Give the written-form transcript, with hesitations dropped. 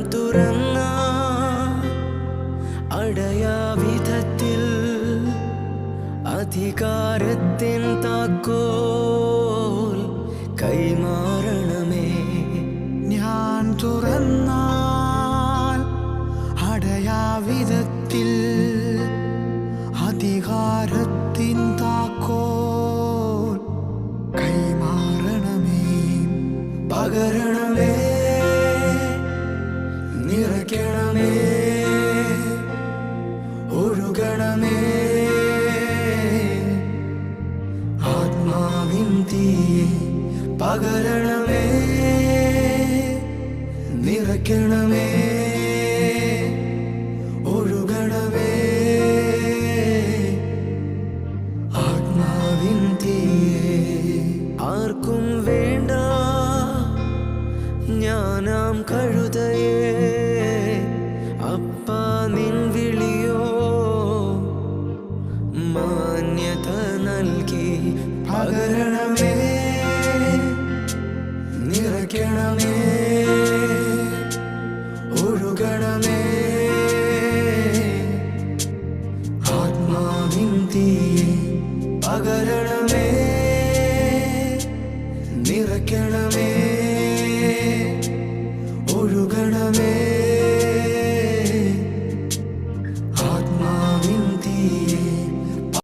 തുറന്ന അടയാ വിധത്തിൽ അധികാരത്തിൻ താക്കോൽ കൈമാറണമേ. ഞാൻ തുറന്നാൽ അടയാ വിധത്തിൽ അധികാരത്തിൻ താക്കോൽ കൈമാറണമേ. പകരണമേ, നിറയ്ക്കണമേ, ഒഴുകണമേ. ആത്മാവിൻ തീയെ പകരണമേ, നിറയ്ക്കണമേ, ഒഴുകണമേ. ആത്മാവിൻ തീയെ ആർക്കും വേണ്ട ഞാനാം കഴുതയേ. അപ്പാ നിൻ വിളിയോ മാന്യത നൽകി. പകരണമേ, നിറയ്ക്കണമേ,